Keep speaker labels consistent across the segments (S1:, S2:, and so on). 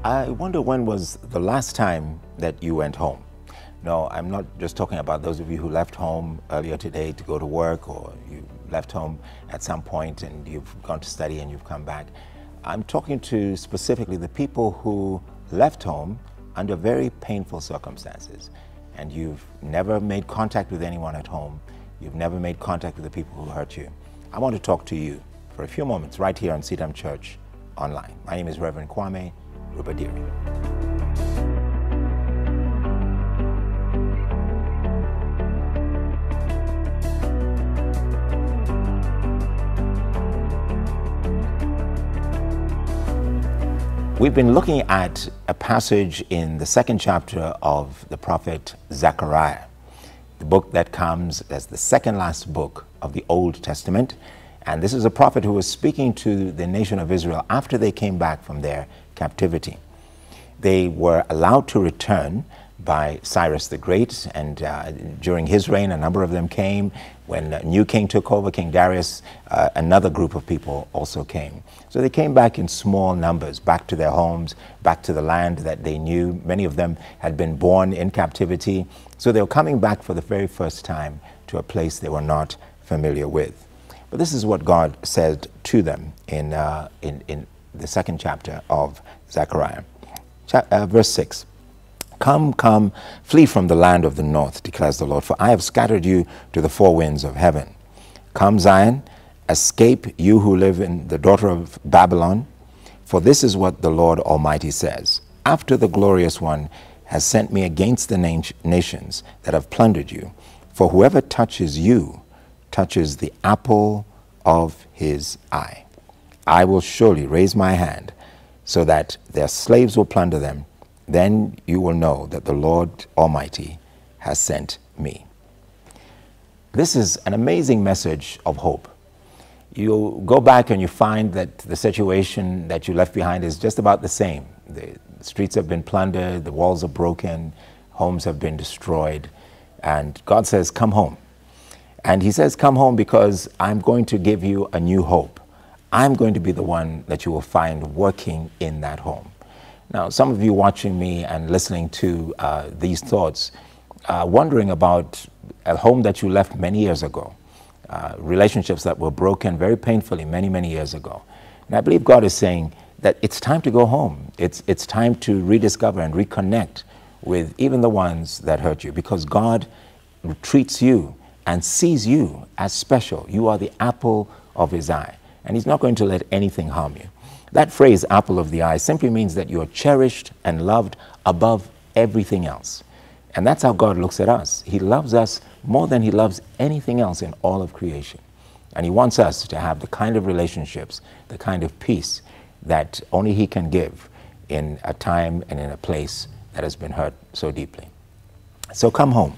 S1: I wonder when was the last time that you went home? No, I'm not just talking about those of you who left home earlier today to go to work, or you left home at some point and you've gone to study and you've come back. I'm talking to specifically the people who left home under very painful circumstances, and you've never made contact with anyone at home. You've never made contact with the people who hurt you. I want to talk to you for a few moments right here on CITAM Church Online. My name is Reverend Kwame Rubadiri. We've been looking at a passage in the second chapter of the prophet Zechariah, the book that comes as the second last book of the Old Testament. And this is a prophet who was speaking to the nation of Israel after they came back from their captivity. They were allowed to return by Cyrus the Great, and during his reign a number of them came. When a new king took over, King Darius, another group of people also came. So they came back in small numbers, back to their homes, back to the land that they knew. Many of them had been born in captivity, so they were coming back for the very first time to a place they were not familiar with. But this is what God said to them in the second chapter of Zechariah. Verse 6. Come, come, flee from the land of the north, declares the Lord, for I have scattered you to the four winds of heaven. Come, Zion, escape, you who live in the daughter of Babylon, for this is what the Lord Almighty says. After the glorious one has sent me against the nations that have plundered you, for whoever touches you touches the apple of his eye. I will surely raise my hand so that their slaves will plunder them. Then you will know that the Lord Almighty has sent me. This is an amazing message of hope. You go back and you find that the situation that you left behind is just about the same. The streets have been plundered, the walls are broken, homes have been destroyed, and God says, come home. And he says, come home because I'm going to give you a new hope. I'm going to be the one that you will find working in that home. Now, some of you watching me and listening to these thoughts, wondering about a home that you left many years ago, relationships that were broken very painfully many, many years ago. And I believe God is saying that it's time to go home. It's time to rediscover and reconnect with even the ones that hurt you, because God treats you and sees you as special. You are the apple of his eye, and he's not going to let anything harm you. That phrase, apple of the eye, simply means that you are cherished and loved above everything else. And that's how God looks at us. He loves us more than he loves anything else in all of creation. And he wants us to have the kind of relationships, the kind of peace that only he can give in a time and in a place that has been hurt so deeply. So come home.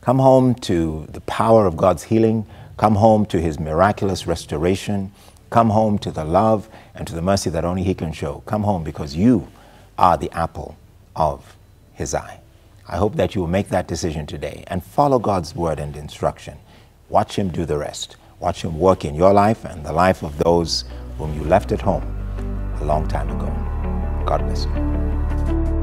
S1: Come home to the power of God's healing. Come home to his miraculous restoration. Come home to the love and to the mercy that only he can show. Come home because you are the apple of his eye. I hope that you will make that decision today and follow God's word and instruction. Watch him do the rest. Watch him work in your life and the life of those whom you left at home a long time ago. God bless you.